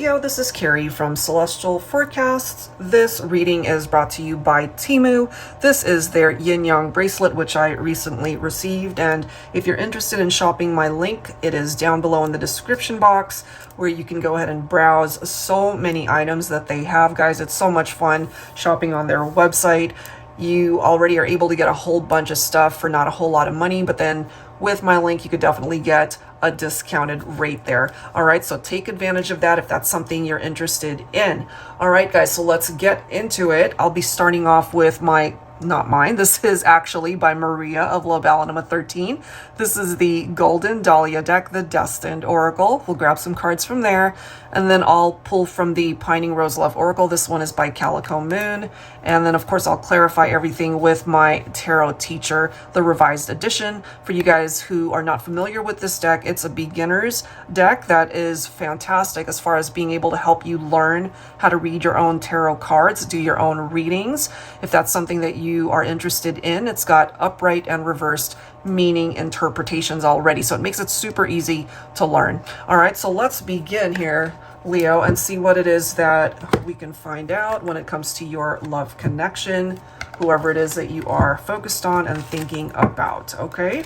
Leo, this is Carrie from Celestial Forecasts. This reading is brought to you by Temu. This is their yin-yang bracelet, which I recently received. And if you're interested in shopping, my link, it is down below in the description box, where you can go ahead and browse so many items that they have. Guys, it's so much fun shopping on their website. You already are able to get a whole bunch of stuff for not a whole lot of money, but then with my link, you could definitely get a discounted rate there. All right, so take advantage of that if that's something you're interested in. All right, guys, so let's get into it. I'll be starting off with not mine. This is actually by Maria of Love Alabama 13. This is the Golden Dahlia deck, the Destined Oracle. We'll grab some cards from there, and then I'll pull from the Pining Rose Love Oracle. This one is by Calico Moon. And then, of course, I'll clarify everything with my Tarot Teacher, the revised edition. For you guys who are not familiar with this deck, it's a beginner's deck that is fantastic as far as being able to help you learn how to read your own tarot cards, do your own readings. If that's something that you are interested in, it's got upright and reversed meaning interpretations already, so it makes it super easy to learn. All right, so let's begin here, Leo, and see what it is that we can find out when it comes to your love connection, whoever it is that you are focused on and thinking about. Okay,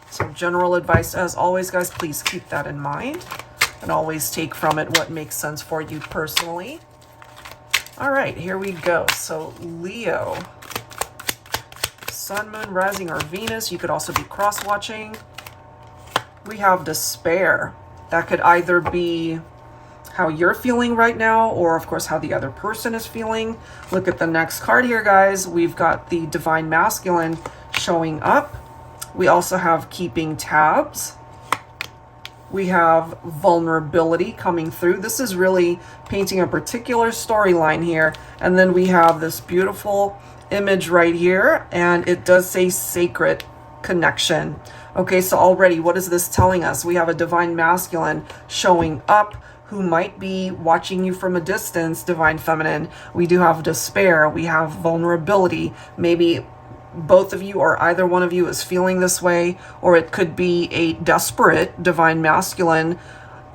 so general advice as always, guys, please keep that in mind and always take from it what makes sense for you personally. All right, here we go. So Leo, Sun, Moon, Rising, or Venus. You could also be cross-watching. We have despair. That could either be how you're feeling right now, or of course how the other person is feeling. Look at the next card here, guys. We've got the Divine Masculine showing up. We also have keeping tabs. We have vulnerability coming through. This is really painting a particular storyline here. And then we have this beautiful image right here, and it does say sacred connection. Okay, so already what is this telling us? We have a Divine Masculine showing up who might be watching you from a distance, Divine Feminine. We do have despair. We have vulnerability. Maybe both of you or either one of you is feeling this way, or it could be a desperate Divine Masculine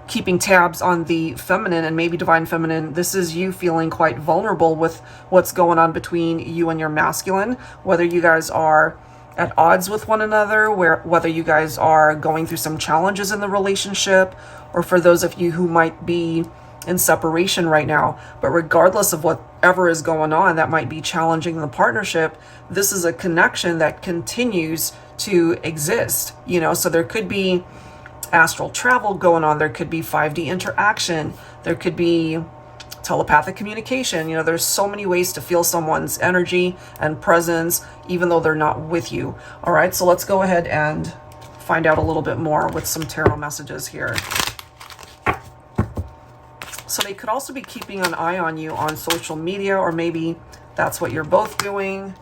keeping tabs on the feminine, and maybe Divine Feminine, this is you feeling quite vulnerable with what's going on between you and your masculine, whether you guys are at odds with one another, whether you guys are going through some challenges in the relationship, or for those of you who might be in separation right now. But regardless of whatever is going on that might be challenging the partnership, this is a connection that continues to exist, you know. So there could be astral travel going on, there could be 5D interaction, there could be telepathic communication. You know, there's so many ways to feel someone's energy and presence even though they're not with you. All right, so let's go ahead and find out a little bit more with some tarot messages here. So they could also be keeping an eye on you on social media, or maybe that's what you're both doing.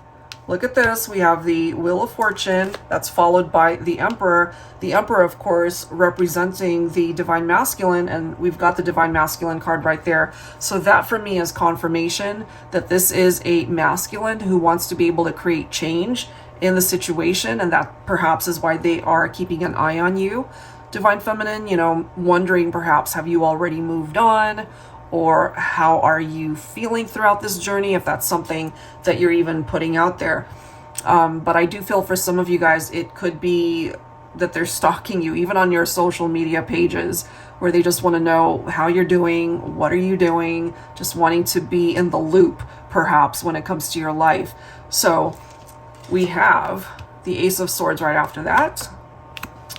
Look at this. We have the Wheel of Fortune. That's followed by the Emperor. The Emperor, of course, representing the Divine Masculine, and we've got the Divine Masculine card right there. So that for me is confirmation that this is a masculine who wants to be able to create change in the situation, and that perhaps is why they are keeping an eye on you. Divine Feminine, you know, wondering perhaps, have you already moved on? Or how are you feeling throughout this journey, if that's something that you're even putting out there. But I do feel for some of you guys, it could be that they're stalking you, even on your social media pages, where they just want to know how you're doing, what are you doing, just wanting to be in the loop, perhaps, when it comes to your life. So we have the Ace of Swords right after that.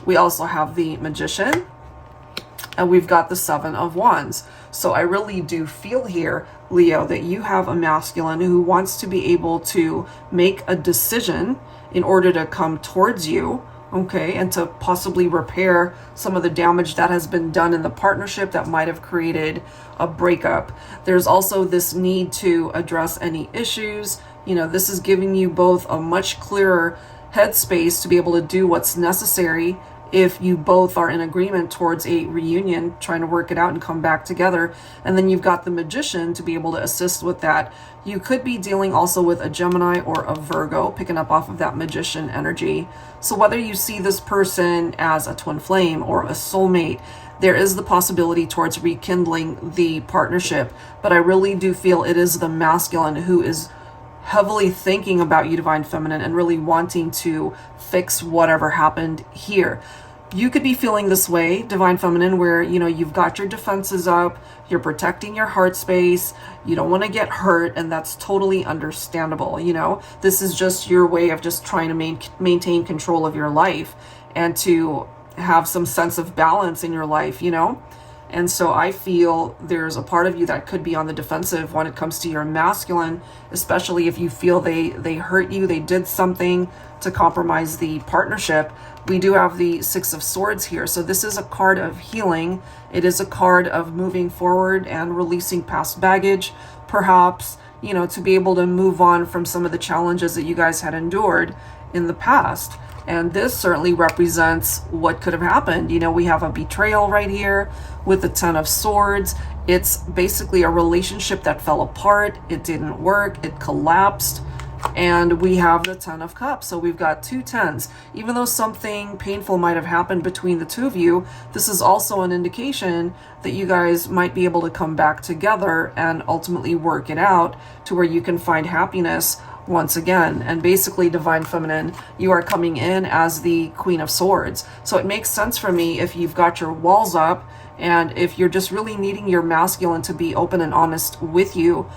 We also have the Magician. And we've got the Seven of Wands. So I really do feel here, Leo, that you have a masculine who wants to be able to make a decision in order to come towards you, okay, and to possibly repair some of the damage that has been done in the partnership that might have created a breakup. There's also this need to address any issues. You know, this is giving you both a much clearer headspace to be able to do what's necessary if you both are in agreement towards a reunion, trying to work it out and come back together. And then you've got the Magician to be able to assist with that. You could be dealing also with a Gemini or a Virgo, picking up off of that Magician energy. So whether you see this person as a twin flame or a soulmate, there is the possibility towards rekindling the partnership, but I really do feel it is the masculine who is heavily thinking about you, Divine Feminine, and really wanting to fix whatever happened here. You could be feeling this way, Divine Feminine, where, you know, you've got your defenses up, you're protecting your heart space, you don't want to get hurt, and that's totally understandable. You know, this is just your way of just trying to maintain control of your life and to have some sense of balance in your life, you know? And so I feel there's a part of you that could be on the defensive when it comes to your masculine, especially if you feel they hurt you, they did something to compromise the partnership. We do have the Six of Swords here. So this is a card of healing. It is a card of moving forward and releasing past baggage, perhaps, you know, to be able to move on from some of the challenges that you guys had endured in the past. And this certainly represents what could have happened. You know, we have a betrayal right here with the Ten of Swords. It's basically a relationship that fell apart. It didn't work. It collapsed. And we have the Ten of Cups. So we've got two tens. Even though something painful might have happened between the two of you, this is also an indication that you guys might be able to come back together and ultimately work it out to where you can find happiness once again. And basically, Divine Feminine, you are coming in as the Queen of Swords. So it makes sense for me if you've got your walls up and if you're just really needing your masculine to be open and honest with you,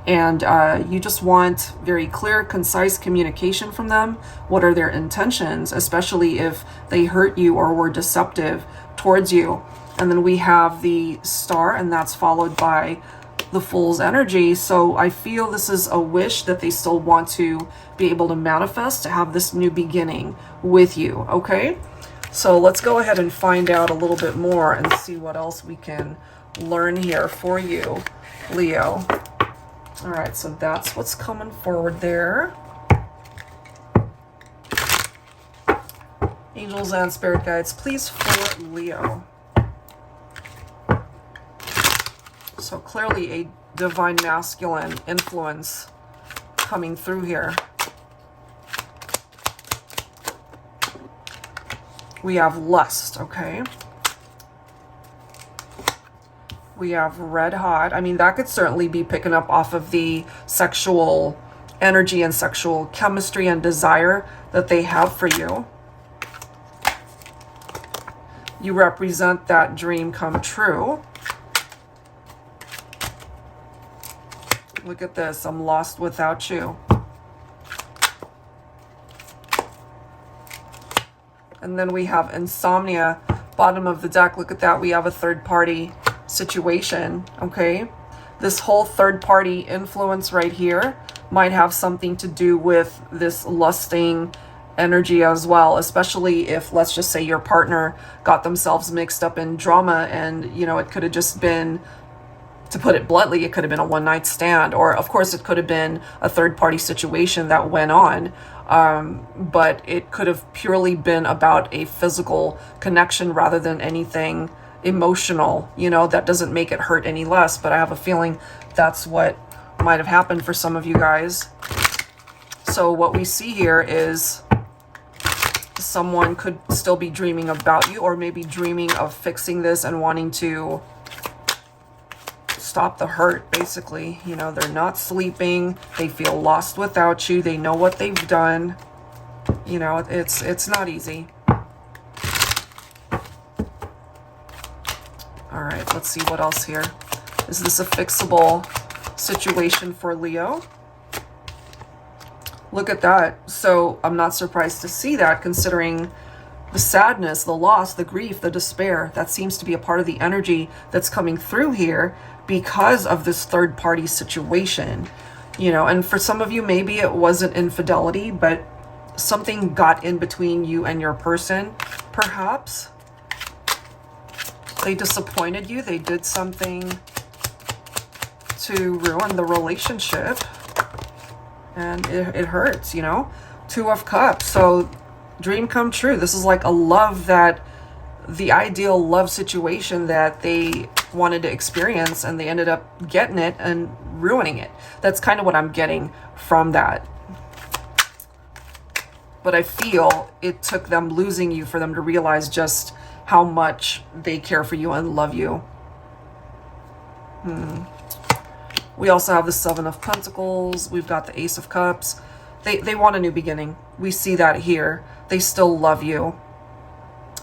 and you just want very clear, concise communication from them. What are their intentions, especially if they hurt you or were deceptive towards you? And then we have the Star, and that's followed by the Fool's energy. So I feel this is a wish that they still want to be able to manifest, to have this new beginning with you, okay? So let's go ahead and find out a little bit more and see what else we can learn here for you, Leo. All right, so that's what's coming forward there. Angels and spirit guides, please, for Leo. So clearly a divine masculine influence coming through here. We have lust, okay? We have red hot. I mean, that could certainly be picking up off of the sexual energy and sexual chemistry and desire that they have for you. You represent that dream come true. Look at this. I'm lost without you. And then we have insomnia, bottom of the deck. Look at that. We have a third party situation, okay? This whole third party influence right here might have something to do with this lusting energy as well, especially if, let's just say, your partner got themselves mixed up in drama and, you know, it could have just been, to put it bluntly, it could have been a one-night stand, or of course it could have been a third-party situation that went on, but it could have purely been about a physical connection rather than anything emotional. You know, that doesn't make it hurt any less, but I have a feeling that's what might have happened for some of you guys. So what we see here is someone could still be dreaming about you, or maybe dreaming of fixing this and wanting to stop the hurt, basically. You know, they're not sleeping, they feel lost without you, they know what they've done. You know, it's not easy. All right, let's see what else here. Is this a fixable situation for Leo? Look at that. So I'm not surprised to see that, considering the sadness, the loss, the grief, the despair. That seems to be a part of the energy that's coming through here because of this third party situation. You know, and for some of you, maybe it wasn't infidelity, but something got in between you and your person, perhaps. They disappointed you. They did something to ruin the relationship. And it hurts, you know. Two of Cups. So dream come true. This is like a love that, the ideal love situation that they wanted to experience, and they ended up getting it and ruining it. That's kind of what I'm getting from that. But I feel it took them losing you for them to realize just how much they care for you and love you. We also have the Seven of Pentacles. We've got the Ace of Cups. They want a new beginning. We see that here. They still love you.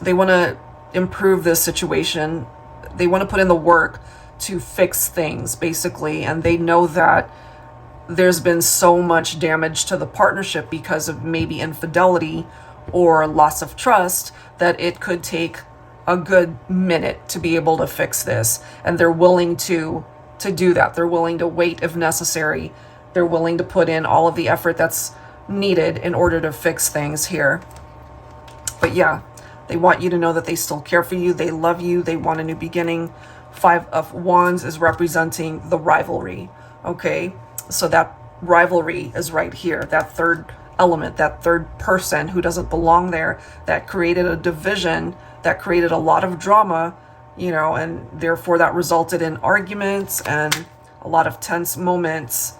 They want to improve this situation. They want to put in the work to fix things, basically. And they know that there's been so much damage to the partnership because of maybe infidelity or loss of trust that it could take a good minute to be able to fix this. And they're willing to do that. They're willing to wait if necessary. They're willing to put in all of the effort that's needed in order to fix things here. But yeah, they want you to know that they still care for you. They love you. They want a new beginning. Five of Wands is representing the rivalry. Okay, so that rivalry is right here. That third element, that third person who doesn't belong there, that created a division, that created a lot of drama, you know, and therefore that resulted in arguments and a lot of tense moments.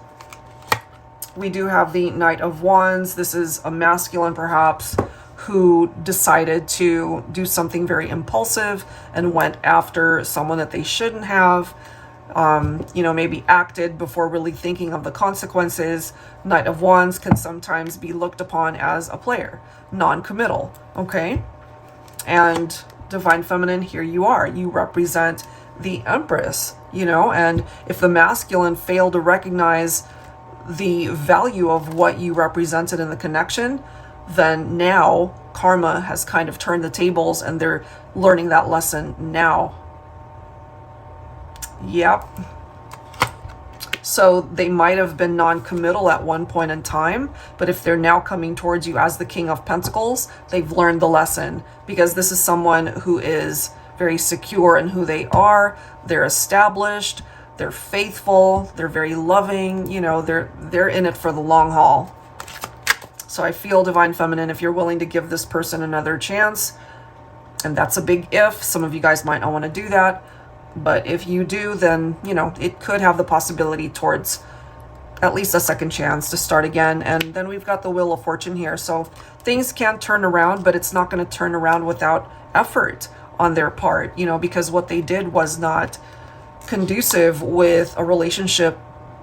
We do have the Knight of Wands. This is a masculine, perhaps, who decided to do something very impulsive and went after someone that they shouldn't have. You know, maybe acted before really thinking of the consequences. Knight of Wands can sometimes be looked upon as a player, non-committal, okay? And Divine Feminine, here you are. You represent the Empress, you know, and if the masculine failed to recognize the value of what you represented in the connection, then now karma has kind of turned the tables and they're learning that lesson now. Yep. So they might have been non-committal at one point in time, but if they're now coming towards you as the King of Pentacles, they've learned the lesson, because this is someone who is very secure in who they are. They're established, they're faithful, they're very loving, you know, they're in it for the long haul. So I feel, Divine Feminine, if you're willing to give this person another chance, and that's a big if, some of you guys might not want to do that, but if you do, then, you know, it could have the possibility towards at least a second chance to start again. And then we've got the Wheel of Fortune here. So things can turn around, but it's not going to turn around without effort on their part, you know, because what they did was not conducive with a relationship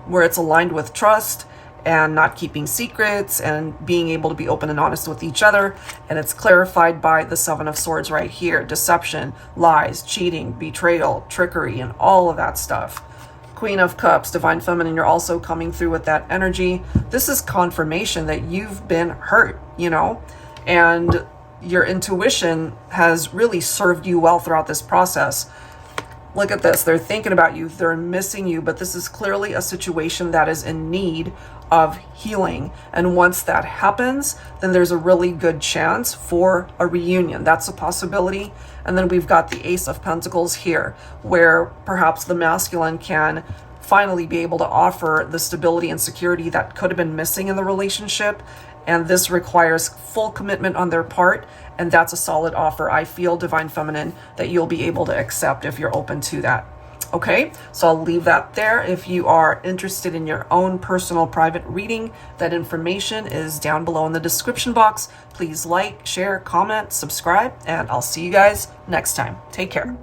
where it's aligned with trust and not keeping secrets and being able to be open and honest with each other. And it's clarified by the Seven of Swords right here. Deception, lies, cheating, betrayal, trickery, and all of that stuff. Queen of Cups, Divine Feminine, you're also coming through with that energy. This is confirmation that you've been hurt, you know, and your intuition has really served you well throughout this process. Look at this. They're thinking about you. They're missing you. But this is clearly a situation that is in need of healing. And once that happens, then there's a really good chance for a reunion. That's a possibility. And then we've got the Ace of Pentacles here, where perhaps the masculine can finally be able to offer the stability and security that could have been missing in the relationship. And this requires full commitment on their part. And that's a solid offer. I feel, Divine Feminine, that you'll be able to accept if you're open to that. Okay, so I'll leave that there. If you are interested in your own personal private reading, that information is down below in the description box. Please like, share, comment, subscribe, and I'll see you guys next time. Take care.